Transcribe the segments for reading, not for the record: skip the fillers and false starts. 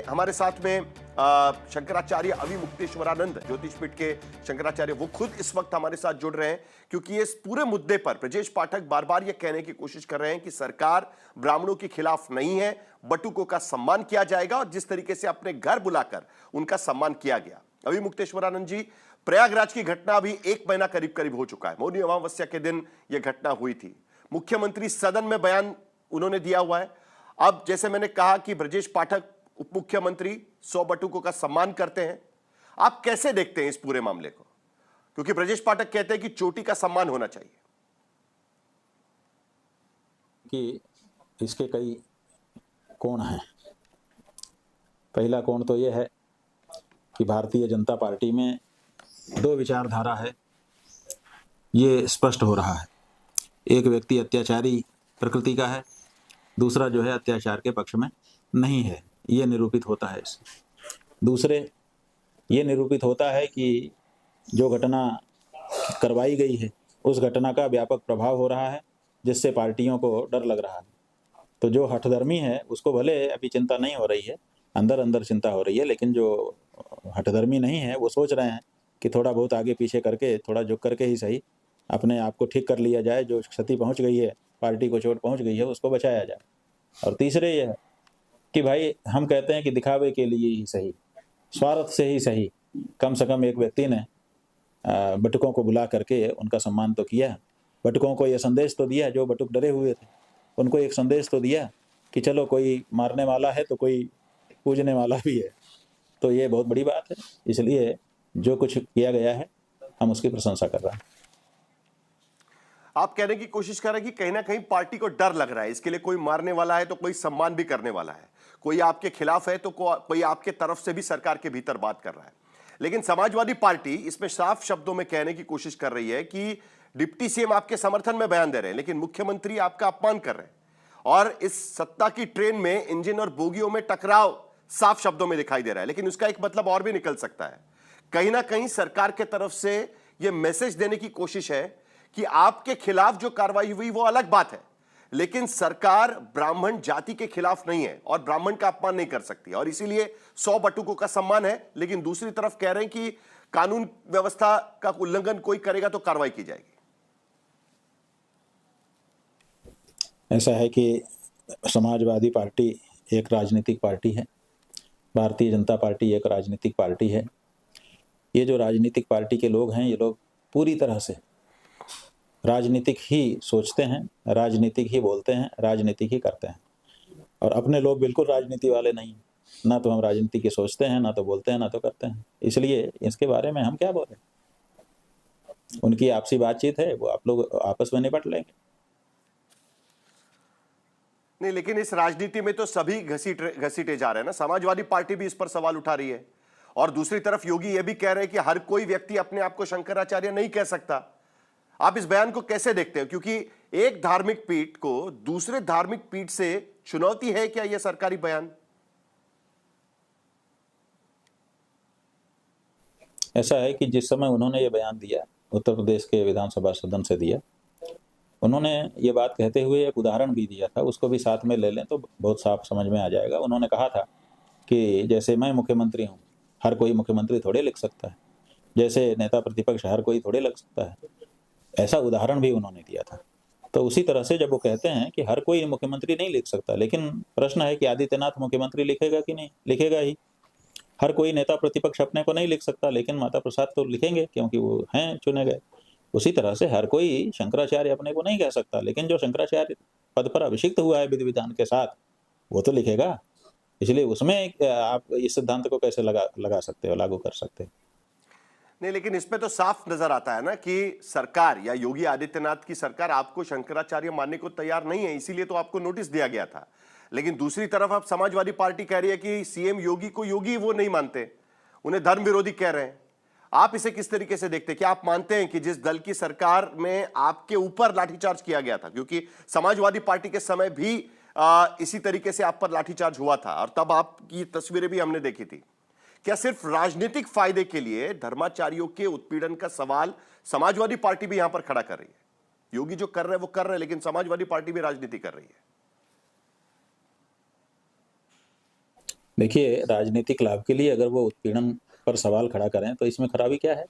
हमारे साथ में शंकराचार्य अविमुक्तेश्वरानंद ज्योतिष पीठ के शंकराचार्य, वो खुद इस वक्त हमारे साथ जुड़ रहे हैं क्योंकि इस पूरे मुद्दे पर ब्रजेश पाठक बार बार ये कहने की कोशिश कर रहे हैं कि सरकार ब्राह्मणों के खिलाफ नहीं है, बटुकों का सम्मान किया जाएगा और जिस तरीके से अपने घर बुलाकर उनका सम्मान किया गया। अविमुक्तेश्वरानंद जी, प्रयागराज की घटना अभी 1 महीना करीब करीब हो चुका है। मौनी अमावस्या के दिन यह घटना हुई थी। मुख्यमंत्री सदन में बयान उन्होंने दिया हुआ है। अब जैसे मैंने कहा कि ब्रजेश पाठक उप मुख्यमंत्री 100 बटुकों का सम्मान करते हैं, आप कैसे देखते हैं इस पूरे मामले को? क्योंकि ब्रजेश पाठक कहते हैं कि चोटी का सम्मान होना चाहिए। कि इसके कई कोण हैं। पहला कोण तो यह है कि भारतीय जनता पार्टी में 2 विचारधारा है, ये स्पष्ट हो रहा है। एक व्यक्ति अत्याचारी प्रकृति का है, दूसरा जो है अत्याचार के पक्ष में नहीं है, ये निरूपित होता है इससे। दूसरे ये निरूपित होता है कि जो घटना करवाई गई है उस घटना का व्यापक प्रभाव हो रहा है, जिससे पार्टियों को डर लग रहा है। तो जो हठधर्मी है उसको भले अभी चिंता नहीं हो रही है, अंदर अंदर चिंता हो रही है, लेकिन जो हठधर्मी नहीं है वो सोच रहे हैं कि थोड़ा बहुत आगे पीछे करके, थोड़ा झुक करके ही सही अपने आप को ठीक कर लिया जाए, जो क्षति पहुंच गई है, पार्टी को चोट पहुंच गई है, उसको बचाया जाए। और तीसरे ये है कि भाई हम कहते हैं कि दिखावे के लिए ही सही, स्वार्थ से ही सही, कम से कम एक व्यक्ति ने बटुकों को बुला करके उनका सम्मान तो किया, बटुकों को ये संदेश तो दिया, जो बटुक डरे हुए थे उनको एक संदेश तो दिया कि चलो कोई मारने वाला है तो कोई पूजने वाला भी है। तो ये बहुत बड़ी बात है, इसलिए जो कुछ किया गया है हम उसकी प्रशंसा कर रहे हैं। आप कहने की कोशिश कर रहे हैं कि कहीं ना कहीं पार्टी को डर लग रहा है, इसके लिए कोई मारने वाला है तो कोई सम्मान भी करने वाला है, कोई आपके खिलाफ है तो कोई आपके तरफ से भी सरकार के भीतर बात कर रहा है। लेकिन समाजवादी पार्टी इसमें साफ शब्दों में कहने की कोशिश कर रही है कि डिप्टी सीएम आपके समर्थन में बयान दे रहे हैं, लेकिन मुख्यमंत्री आपका अपमान कर रहे हैं और इस सत्ता की ट्रेन में इंजन और बोगियों में टकराव साफ शब्दों में दिखाई दे रहा है। लेकिन उसका एक मतलब और भी निकल सकता है, कहीं ना कहीं सरकार के तरफ से यह मैसेज देने की कोशिश है कि आपके खिलाफ जो कार्रवाई हुई वो अलग बात है, लेकिन सरकार ब्राह्मण जाति के खिलाफ नहीं है और ब्राह्मण का अपमान नहीं कर सकती, और इसीलिए 100 बटुकों का सम्मान है। लेकिन दूसरी तरफ कह रहे हैं कि कानून व्यवस्था का उल्लंघन कोई करेगा तो कार्रवाई की जाएगी। ऐसा है कि समाजवादी पार्टी एक राजनीतिक पार्टी है, भारतीय जनता पार्टी एक राजनीतिक पार्टी है। ये जो राजनीतिक पार्टी के लोग हैं, ये लोग पूरी तरह से राजनीतिक ही सोचते हैं, राजनीतिक ही बोलते हैं, राजनीतिक ही करते हैं। और अपने लोग बिल्कुल राजनीति वाले नहीं, ना तो हम राजनीति की सोचते हैं, ना तो बोलते हैं, ना तो करते हैं। इसलिए इसके बारे में हम क्या बोलें, उनकी आपसी बातचीत है, वो आप लोग आपस में निपट लेंगे। नहीं, लेकिन इस राजनीति में तो सभी घसीटे जा रहे हैं ना। समाजवादी पार्टी भी इस पर सवाल उठा रही है और दूसरी तरफ योगी ये भी कह रहे हैं कि हर कोई व्यक्ति अपने आप को शंकराचार्य नहीं कह सकता। आप इस बयान को कैसे देखते हो? क्योंकि एक धार्मिक पीठ को दूसरे धार्मिक पीठ से चुनौती है क्या यह सरकारी बयान? ऐसा है कि जिस समय उन्होंने ये बयान दिया, उत्तर प्रदेश के विधानसभा सदन से दिया, उन्होंने ये बात कहते हुए एक उदाहरण भी दिया था, उसको भी साथ में ले लें तो बहुत साफ समझ में आ जाएगा। उन्होंने कहा था कि जैसे मैं मुख्यमंत्री हूँ, हर कोई मुख्यमंत्री थोड़े लिख सकता है, जैसे नेता प्रतिपक्ष हर कोई थोड़े लग सकता है, ऐसा उदाहरण भी उन्होंने दिया था। तो उसी तरह से जब वो कहते हैं कि हर कोई मुख्यमंत्री नहीं लिख सकता, लेकिन प्रश्न है कि आदित्यनाथ मुख्यमंत्री लिखेगा कि नहीं? लिखेगा ही। हर कोई नेता प्रतिपक्ष अपने को नहीं लिख सकता, लेकिन माता प्रसाद तो लिखेंगे क्योंकि वो हैं चुने गए। उसी तरह से हर कोई शंकराचार्य अपने को नहीं कह सकता, लेकिन जो शंकराचार्य पद पर अभिषिक्त हुआ है विधि विधान के साथ, वो तो लिखेगा। इसलिए उसमें आप इस सिद्धांत को कैसे लगा सकते हो, लागू कर सकते हो? नहीं, लेकिन इसमें तो साफ नजर आता है ना कि सरकार या योगी आदित्यनाथ की सरकार आपको शंकराचार्य मानने को तैयार नहीं है, इसीलिए तो आपको नोटिस दिया गया था। लेकिन दूसरी तरफ अब समाजवादी पार्टी कह रही है कि सीएम योगी को योगी वो नहीं मानते, उन्हें धर्म विरोधी कह रहे हैं। आप इसे किस तरीके से देखते हैं? क्या आप मानते हैं कि जिस दल की सरकार में आपके ऊपर लाठीचार्ज किया गया था, क्योंकि समाजवादी पार्टी के समय भी इसी तरीके से आप पर लाठीचार्ज हुआ था और तब आपकी तस्वीरें भी हमने देखी थी, क्या सिर्फ राजनीतिक फायदे के लिए धर्माचार्यों के उत्पीड़न का सवाल समाजवादी पार्टी भी यहां पर खड़ा कर रही है? योगी जो कर रहे हैं वो कर रहे हैं, लेकिन समाजवादी पार्टी भी राजनीति कर रही है। देखिए, राजनीतिक लाभ के लिए अगर वो उत्पीड़न पर सवाल खड़ा करें तो इसमें खराबी क्या है?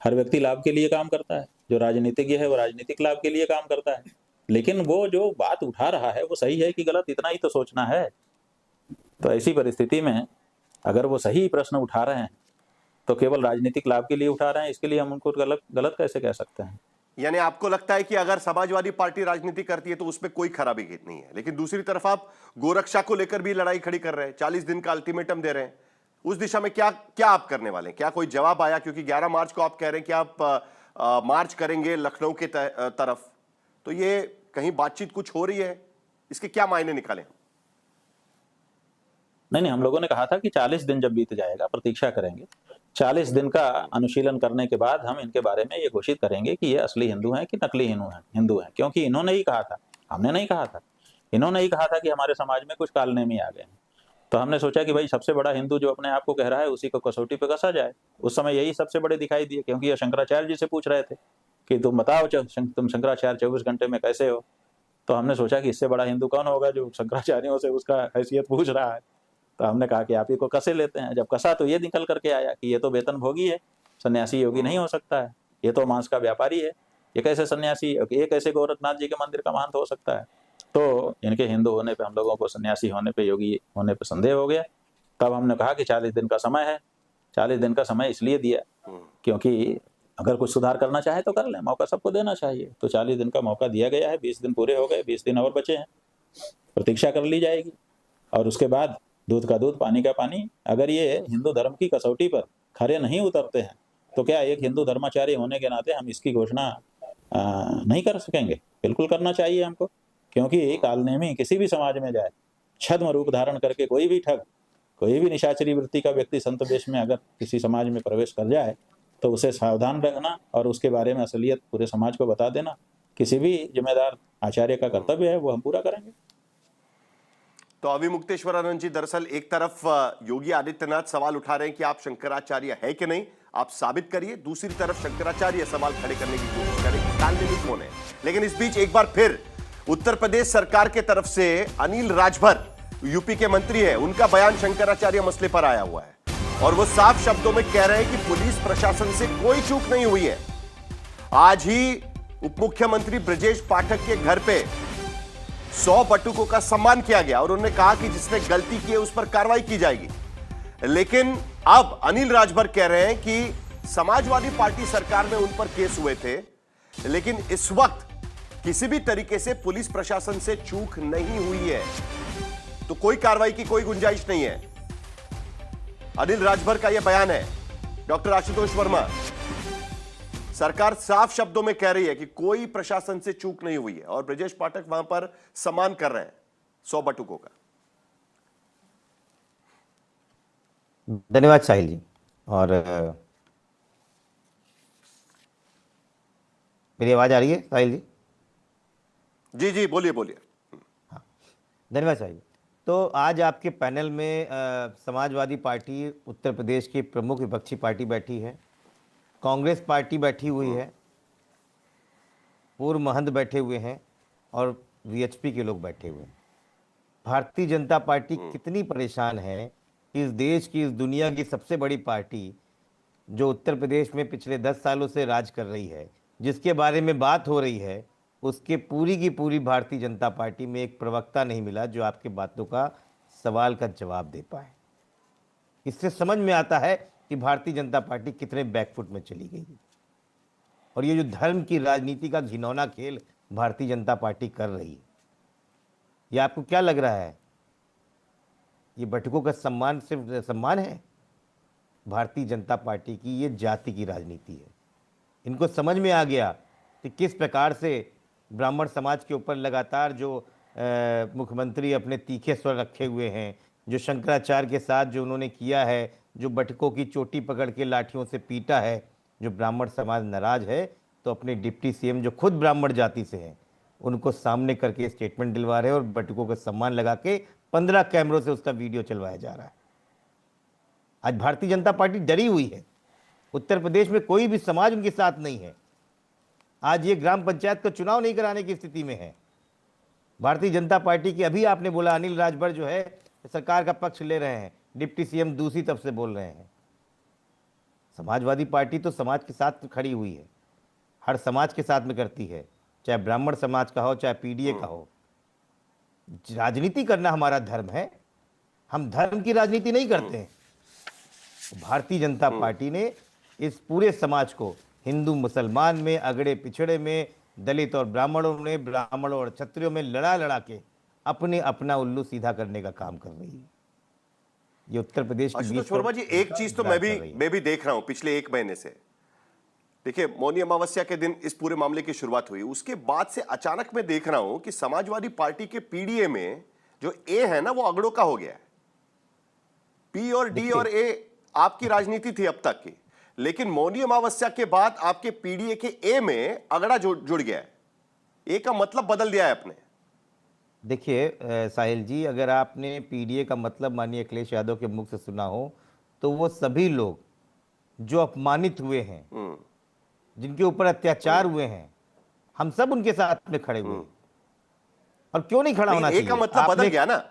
हर व्यक्ति लाभ के लिए काम करता है। जो राजनीतिज्ञ है वो राजनीतिक लाभ के लिए काम करता है। लेकिन वो जो बात उठा रहा है वो सही है कि गलत, इतना ही तो सोचना है। तो ऐसी परिस्थिति में अगर वो सही प्रश्न उठा रहे हैं तो केवल राजनीतिक लाभ के लिए उठा रहे हैं, इसके लिए हम उनको गलत गलत कैसे कह सकते हैं? यानी आपको लगता है कि अगर समाजवादी पार्टी राजनीति करती है तो उसमें कोई खराबी नहीं है, लेकिन दूसरी तरफ आप गोरक्षा को लेकर भी लड़ाई खड़ी कर रहे हैं, 40 दिन का अल्टीमेटम दे रहे हैं, उस दिशा में क्या क्या आप करने वाले हैं? क्या कोई जवाब आया? क्योंकि 11 मार्च को आप कह रहे हैं कि आप मार्च करेंगे लखनऊ के तरफ, तो ये कहीं बातचीत कुछ हो रही है, इसके क्या मायने निकाले? नहीं, हम लोगों ने कहा था कि 40 दिन जब बीत जाएगा प्रतीक्षा करेंगे। 40 दिन का अनुशीलन करने के बाद हम इनके बारे में ये घोषित करेंगे कि ये असली हिंदू हैं कि नकली हिंदू हैं, क्योंकि इन्होंने ही कहा था, हमने नहीं कहा था। इन्होंने ही कहा था कि हमारे समाज में कुछ कालनेमी आ गए हैं। तो हमने सोचा कि भाई सबसे बड़ा हिंदू जो अपने आप को कह रहा है उसी को कसौटी पे कसा जाए। उस समय यही सबसे बड़े दिखाई दिए, क्योंकि ये शंकराचार्य जी से पूछ रहे थे कि तुम बताओ तुम शंकराचार्य 24 घंटे में कैसे हो। तो हमने सोचा कि इससे बड़ा हिंदू कौन होगा जो शंकराचार्यों से उसका हैसियत पूछ रहा है। तो हमने कहा कि आप ही को कसे लेते हैं। जब कसा तो ये निकल करके आया कि ये तो वेतन भोगी है, सन्यासी योगी नहीं हो सकता है, ये तो मांस का व्यापारी है, ये कैसे सन्यासी, ये कैसे गोरखनाथ जी के मंदिर का महंत हो सकता है। तो इनके हिंदू होने पे, हम लोगों को सन्यासी होने पे, योगी होने पे संदेह हो गया। तब हमने कहा कि 40 दिन का समय है। 40 दिन का समय इसलिए दिया क्योंकि अगर कुछ सुधार करना चाहे तो कर लें, मौका सबको देना चाहिए। तो 40 दिन का मौका दिया गया है, 20 दिन पूरे हो गए, 20 दिन और बचे हैं, प्रतीक्षा कर ली जाएगी। और उसके बाद दूध का दूध, पानी का पानी। अगर ये हिंदू धर्म की कसौटी पर खरे नहीं उतरते हैं तो क्या एक हिंदू धर्माचार्य होने के नाते हम इसकी घोषणा नहीं कर सकेंगे? बिल्कुल करना चाहिए हमको, क्योंकि कालनेमी किसी भी समाज में जाए, छद्म रूप धारण करके कोई भी ठग, कोई भी निशाचरी वृत्ति का व्यक्ति संत वेश में अगर किसी समाज में प्रवेश कर जाए तो उसे सावधान रहना और उसके बारे में असलियत पूरे समाज को बता देना किसी भी जिम्मेदार आचार्य का कर्तव्य है, वो हम पूरा करेंगे। तो अभी मुक्तेश्वरानंद जी, दरअसल एक तरफ योगी आदित्यनाथ सवाल उठा रहे हैं कि आप शंकराचार्य है कि नहीं, आप साबित करिए। दूसरी तरफ शंकराचार्य सवाल खड़े करने की कोशिश करें कि कालनेमी कौन है। लेकिन इस बीच एक बार फिर उत्तर प्रदेश सरकार के तरफ से अनिल राजभर, यूपी के मंत्री है, उनका बयान शंकराचार्य मसले पर आया हुआ है और वो साफ शब्दों में कह रहे हैं कि पुलिस प्रशासन से कोई चूक नहीं हुई है। आज ही उप मुख्यमंत्री ब्रजेश पाठक के घर पे 100 बटुकों का सम्मान किया गया और उन्होंने कहा कि जिसने गलती की है उस पर कार्रवाई की जाएगी। लेकिन अब अनिल राजभर कह रहे हैं कि समाजवादी पार्टी सरकार में उन पर केस हुए थे, लेकिन इस वक्त किसी भी तरीके से पुलिस प्रशासन से चूक नहीं हुई है, तो कोई कार्रवाई की कोई गुंजाइश नहीं है। अनिल राजभर का यह बयान है। डॉक्टर आशुतोष वर्मा, सरकार साफ शब्दों में कह रही है कि कोई प्रशासन से चूक नहीं हुई है और ब्रजेश पाठक वहां पर सम्मान कर रहे हैं 100 बटुकों का। धन्यवाद साहिल जी। और मेरी आवाज आ रही है साहिल जी? जी जी, बोलिए बोलिए। हाँ, धन्यवाद साहिल जी। तो आज आपके पैनल में समाजवादी पार्टी उत्तर प्रदेश की प्रमुख विपक्षी पार्टी बैठी है, कांग्रेस पार्टी बैठी हुई है, पूर्व महंत बैठे हुए हैं और वीएचपी के लोग बैठे हुए हैं। भारतीय जनता पार्टी कितनी परेशान है, इस देश की, इस दुनिया की सबसे बड़ी पार्टी जो उत्तर प्रदेश में पिछले 10 सालों से राज कर रही है, जिसके बारे में बात हो रही है, उसके पूरी की पूरी भारतीय जनता पार्टी में एक प्रवक्ता नहीं मिला जो आपके बातों का सवाल का जवाब दे पाए। इससे समझ में आता है कि भारतीय जनता पार्टी कितने बैकफुट में चली गई। और ये जो धर्म की राजनीति का घिनौना खेल भारतीय जनता पार्टी कर रही है, ये आपको क्या लग रहा है? ये बटुकों का सम्मान सिर्फ सम्मान है? भारतीय जनता पार्टी की ये जाति की राजनीति है। इनको समझ में आ गया कि किस प्रकार से ब्राह्मण समाज के ऊपर लगातार जो मुख्यमंत्री अपने तीखे स्वर रखे हुए हैं, जो शंकराचार्य के साथ जो उन्होंने किया है, जो बटुकों की चोटी पकड़ के लाठियों से पीटा है, जो ब्राह्मण समाज नाराज है, तो अपने डिप्टी सीएम जो खुद ब्राह्मण जाति से हैं उनको सामने करके स्टेटमेंट दिलवा रहे हैं और बटुकों का सम्मान लगा के 15 कैमरों से उसका वीडियो चलवाया जा रहा है। आज भारतीय जनता पार्टी डरी हुई है। उत्तर प्रदेश में कोई भी समाज उनके साथ नहीं है। आज ये ग्राम पंचायत का चुनाव नहीं कराने की स्थिति में है भारतीय जनता पार्टी की। अभी आपने बोला अनिल राजभर जो है सरकार का पक्ष ले रहे हैं, डिप्टी सीएम दूसरी तरफ से बोल रहे हैं। समाजवादी पार्टी तो समाज के साथ खड़ी हुई है, हर समाज के साथ में करती है, चाहे ब्राह्मण समाज का हो चाहे पीडीए का हो। राजनीति करना हमारा धर्म है, हम धर्म की राजनीति नहीं करते हैं। भारतीय जनता पार्टी ने इस पूरे समाज को हिंदू मुसलमान में, अगड़े पिछड़े में, दलित और ब्राह्मणों में, ब्राह्मणों और क्षत्रियों में लड़ा लड़ा के अपने अपना उल्लू सीधा करने का काम कर रही है। ये उत्तर प्रदेश की आशुतोष वर्मा जी, एक चीज तो मैं भी देख रहा हूं पिछले एक महीने से। देखिए, मौनी अमावस्या के दिन इस पूरे मामले की शुरुआत हुई, उसके बाद से अचानक मैं देख रहा हूं कि समाजवादी पार्टी के पीडीए में जो ए है ना, वो अगड़ों का हो गया है। पी और डी और ए आपकी राजनीति थी अब तक की, लेकिन मौनी अमावस्या के बाद आपके पीडीए के ए में अगड़ा जुड़ गया है। ए का मतलब बदल दिया है आपने। देखिए साहिल जी, अगर आपने पीडीए का मतलब माननीय अखिलेश यादव के मुख से सुना हो, तो वो सभी लोग जो अपमानित हुए हैं, जिनके ऊपर अत्याचार हुए हैं, हम सब उनके साथ में खड़े हुए। और क्यों नहीं खड़ा होना चाहिए? ए का मतलब बदल गया ना।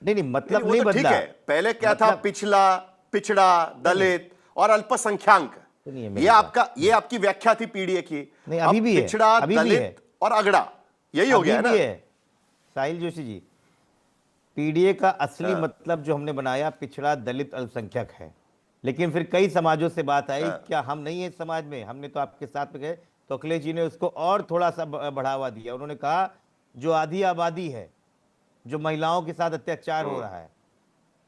नहीं, मतलब नहीं तो ठीक बदला। है, पहले क्या था? पिछला, पिछड़ा, दलित और अल्पसंख्यक। ये आपकी व्याख्या थी पीडीए की। नहीं, अभी भी है, पिछड़ा, अभी भी है दलित और अगड़ा, यही हो गया ना। साहिल जोशी जी, पीडीए का असली मतलब जो हमने बनाया पिछड़ा, दलित, अल्पसंख्यक है। लेकिन फिर कई समाजों से बात आई, क्या हम नहीं है समाज में, हमने तो आपके साथ में गए, तो अखिलेश जी ने उसको और थोड़ा सा बढ़ावा दिया। उन्होंने कहा जो आधी आबादी है, जो महिलाओं के साथ अत्याचार हो रहा है,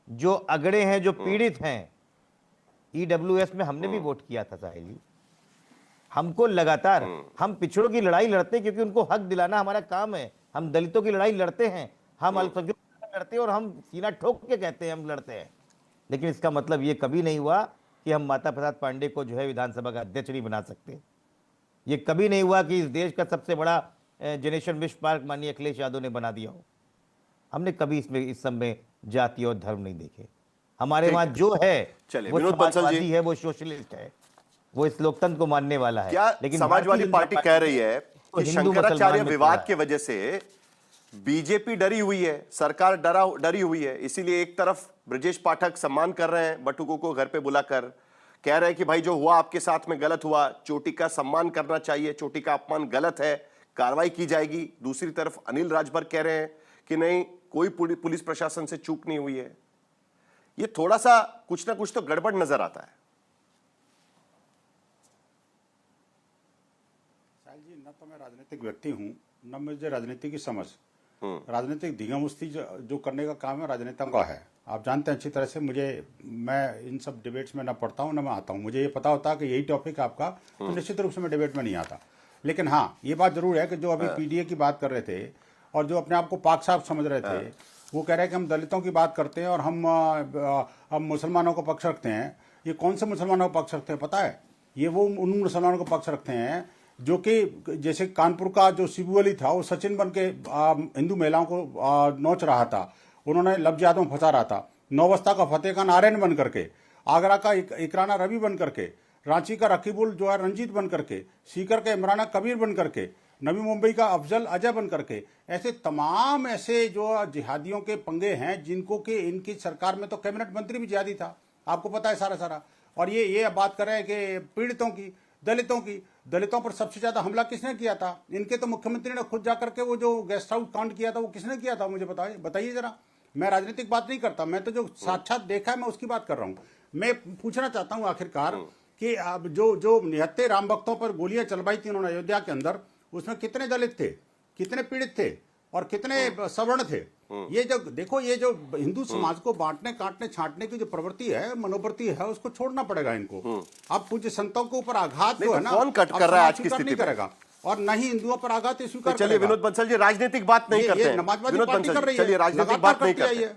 जो अगड़े हैं, जो पीड़ित हैं, ईडब्ल्यूएस में हमने भी वोट किया था साहिल जी। हमको लगातार, हम पिछड़ों की लड़ाई लड़ते हैं क्योंकि उनको हक दिलाना हमारा काम है। हम दलितों की लड़ाई लड़ते हैं, हम अल्पसंख्यकों की लड़ते हैं, और हम सीना ठोक के कहते हैं हम लड़ते हैं। लेकिन इसका मतलब ये कभी नहीं हुआ कि हम माता प्रसाद पांडे को जो है विधानसभा का अध्यक्ष नहीं बना सकते। ये कभी नहीं हुआ कि इस देश का सबसे बड़ा जनरेशन विश्व पार्क माननीय अखिलेश यादव ने बना दिया हो। हमने कभी इसमें इस सब में जाति और धर्म नहीं देखे। हमारे वहां जो है वो समाजवादी है, वो सोशलिस्ट है, वो इस लोकतंत्र को मानने वाला है। क्या लेकिन समाजवादी पार्टी कह रही है कि शंकराचार्य विवाद के वजह से बीजेपी डरी हुई है, सरकार डरी हुई है, इसीलिए एक तरफ ब्रजेश पाठक सम्मान कर रहे हैं बटुकों को घर पे बुलाकर, कह रहे हैं कि भाई जो हुआ आपके साथ में गलत हुआ, चोटी का सम्मान करना चाहिए, चोटी का अपमान गलत है, कार्रवाई की जाएगी। दूसरी तरफ अनिल राजभर कह रहे हैं कि नहीं, कोई पुलिस प्रशासन से चूक नहीं हुई है। ये थोड़ा सा कुछ ना कुछ तो गड़बड़ नजर आता है। साहिल जी, न तो मैं राजनीतिक व्यक्ति हूं, न मुझे राजनीति की समझ। राजनीतिक धींगामुस्ती जो करने का काम है राजनेताओं का है। आप जानते हैं अच्छी तरह से, मैं इन सब डिबेट्स में ना पढ़ता हूं ना मैं आता हूं। मुझे ये पता होता है कि यही टॉपिक है आपका, तो निश्चित रूप से मैं डिबेट में नहीं आता। लेकिन हाँ, ये बात जरूर है कि जो अभी पीडीए की बात कर रहे थे और जो अपने आप को पाक साफ समझ रहे थे, वो कह रहे हैं कि हम दलितों की बात करते हैं और हम मुसलमानों को पक्ष रखते हैं। ये कौन से मुसलमानों को पक्ष रखते हैं पता है? ये वो उन मुसलमानों को पक्ष रखते हैं जो कि जैसे कानपुर का जो शिबू अली था, वो सचिन बन के हिंदू महिलाओं को नोच रहा था, उन्होंने लफ्ज यादों में फंसा रहा था। नौबस्ता का फतेह खान आर्यन बन करके, आगरा का इकराना रवि बन करके, रांची का रकीबुल जो है रंजीत बन करके, सीकर का इमराना कबीर बन करके, नवी मुंबई का अफजल अजय बन करके, ऐसे तमाम ऐसे जो जिहादियों के पंगे हैं, जिनको कि इनकी सरकार में तो कैबिनेट मंत्री भी जिहादी था, आपको पता है सारा। और ये बात कर रहे हैं कि पीड़ितों की, दलितों पर सबसे ज्यादा हमला किसने किया था? इनके तो मुख्यमंत्री ने खुद जाकर के वो जो गेस्ट हाउस कांड किया था, वो किसने किया था? मुझे बताइए जरा। मैं राजनीतिक बात नहीं करता, मैं तो जो साक्षात देखा है मैं उसकी बात कर रहा हूं। मैं पूछना चाहता हूं आखिरकार कि अब जो निहत्थे राम भक्तों पर गोलियां चलवाई थी उन्होंने अयोध्या के अंदर, उसमें कितने दलित थे, कितने पीड़ित थे और कितने सवर्ण थे? ये जो देखो, ये जो हिंदू समाज को बांटने काटने छांटने की जो प्रवृत्ति है, मनोवृत्ति है, उसको छोड़ना पड़ेगा इनको। अब पूज्य संतों के ऊपर आघात जो है ना, कौन कट कर रहा है आज की स्थिति करेगा, और न ही हिंदुओं पर आघात स्वीकार चलिए विनोद बंसल जी, राजनीतिक बात नहीं करते हैं। समाजवादी पार्टी कर रही है, चलिए राजनीतिक बात नहीं करते हैं।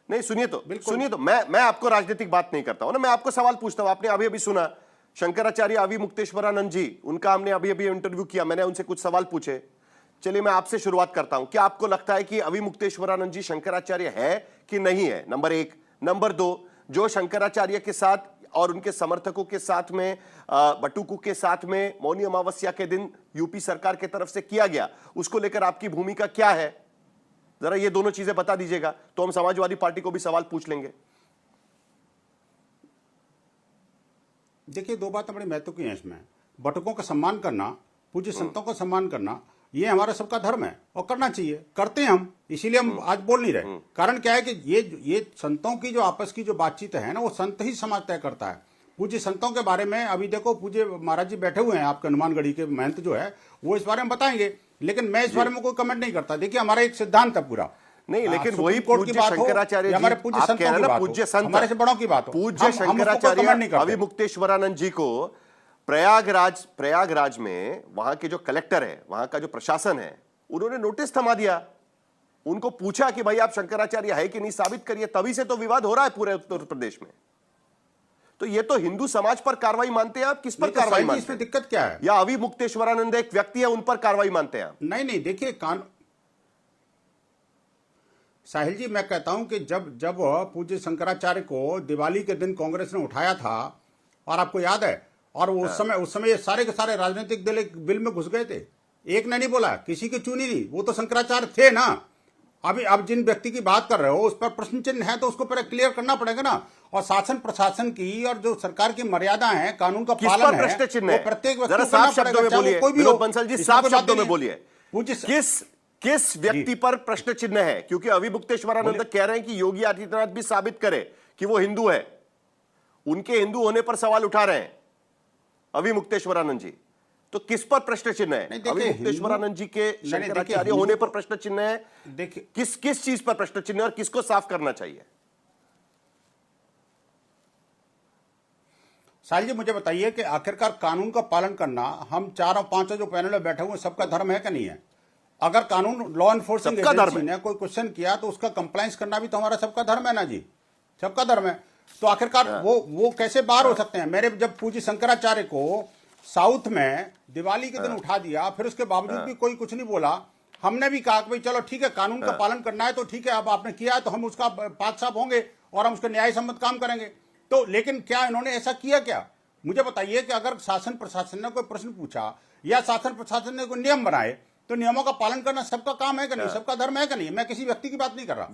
नहीं, सुनिए तो मैं आपको राजनीतिक बात नहीं करता हूं ना, मैं आपको सवाल पूछता हूं। आपने अभी सुना शंकराचार्य अवि मुक्तेश्वरानंद जी, उनका हमने अभी इंटरव्यू किया, मैंने उनसे कुछ सवाल पूछे। चलिए मैं आपसे शुरुआत करता हूं। क्या आपको लगता है कि अवि मुक्तेश्वरानंद जी शंकराचार्य है कि नहीं है? नंबर एक। नंबर दो, जो शंकराचार्य के साथ और उनके समर्थकों के साथ में, बटुकू के साथ में मौनी अमावस्या के दिन यूपी सरकार की तरफ से किया गया, उसको लेकर आपकी भूमिका क्या है? जरा ये दोनों चीजें बता दीजिएगा, तो हम समाजवादी पार्टी को भी सवाल पूछ लेंगे। देखिए, दो बातें बड़ी महत्व की हैं इसमें। बटुकों का सम्मान करना, पूज्य संतों का सम्मान करना, ये हमारा सबका धर्म है और करना चाहिए, करते हैं हम, इसीलिए हम आज बोल नहीं रहे। कारण क्या है कि ये संतों की जो आपस की जो बातचीत है ना, वो संत ही समाज तय करता है। पूज्य संतों के बारे में अभी देखो, पूज्य महाराज जी बैठे हुए हैं आपके हनुमानगढ़ी के महंत जो है, वो इस बारे में बताएंगे, लेकिन मैं इस बारे में कोई कमेंट नहीं करता। देखिए, हमारा एक सिद्धांत है पूरा, नहीं, लेकिन सुप्रीम वही कोर्ट की पूज्य बात हो शंकराचार्य या जी, हमारे पूज्य आप संतों कह रहे की हैं ना, बात हो, पूज्य संत, हमारे से बड़ों की बात हो, पूज्य हम उसको comment नहीं शंकराचार्य करते। अविमुक्तेश्वरानंद जी को प्रयागराज में वहां के जो कलेक्टर है, वहां का जो प्रशासन है, उन्होंने नोटिस थमा दिया। उनको पूछा कि भाई आप शंकराचार्य है कि नहीं, साबित करिए। तभी से तो विवाद हो रहा है पूरे उत्तर प्रदेश में। तो ये तो हिंदू समाज पर कार्रवाई मानते हैं आप, किस पर कार्रवाई मानते हैं? इसमें दिक्कत क्या है? या अविमुक्तेश्वरानंद एक व्यक्ति है, उन पर कार्रवाई मानते हैं आप? नहीं, देखिए, साहिल जी, मैं कहता हूं कि जब पूज्य शंकराचार्य को दिवाली के दिन कांग्रेस ने उठाया था, और आपको याद है, और उस समय ये सारे के सारे राजनीतिक दल एक बिल में घुस गए थे, एक ने नहीं बोला, किसी की चुनी नहीं, वो तो शंकराचार्य थे ना। अभी अब जिन व्यक्ति की बात कर रहे हो उस पर प्रश्न चिन्ह है, तो उसको पहले क्लियर करना पड़ेगा ना। और शासन प्रशासन की और जो सरकार की मर्यादा है, कानून का पालन है, प्रश्न चिन्ह है? वो प्रत्येक व्यक्ति जरा को करना साफ शब्दों में पड़ेगा, बोलिए चाहे वो कोई भी विनोद हो। बंसल जी, इसमें साफ कोई बात शब्दों नहीं में है। बोलिए, किस व्यक्ति पर प्रश्न चिन्ह है? क्योंकि अविमुक्तेश्वरानंद कह रहे हैं कि योगी आदित्यनाथ भी साबित करे कि वो हिंदू है, उनके हिंदू होने पर सवाल उठा रहे हैं अविमुक्तेश्वरानंद जी। तो किस पर प्रश्न चिन्ह है? अविमुक्तेश्वरानंद जी के शंकराचार्य होने पर प्रश्न चिन्ह है? देखिए, किस चीज पर प्रश्न चिन्ह है और किसको साफ करना चाहिए? साहिल जी, मुझे बताइए कि आखिरकार कानून का पालन करना, हम चारों पांचों जो पैनल में बैठे हुए सबका धर्म है कि नहीं है? अगर कानून लॉ एनफोर्सिंग एजेंसी ने कोई क्वेश्चन किया तो उसका कंप्लायंस करना भी तो हमारा सबका धर्म है ना जी, सबका धर्म है। तो आखिरकार वो कैसे बाहर हो सकते हैं? मेरे जब पूज्य शंकराचार्य को साउथ में दिवाली के दिन उठा दिया, फिर उसके बावजूद भी कोई कुछ नहीं बोला। हमने भी कहा कि भाई चलो ठीक है, कानून का पालन करना है तो ठीक है, अब आपने किया है तो हम उसका पाक साफ होंगे और हम उसके न्याय सम्मत काम करेंगे। तो लेकिन क्या इन्होंने ऐसा किया? क्या मुझे बताइए कि अगर शासन प्रशासन ने कोई प्रश्न पूछा या शासन प्रशासन ने कोई नियम बनाए, तो नियमों का पालन करना सबका काम है कि नहीं, सबका धर्म है कि नहीं? मैं किसी व्यक्ति की बात नहीं कर रहा।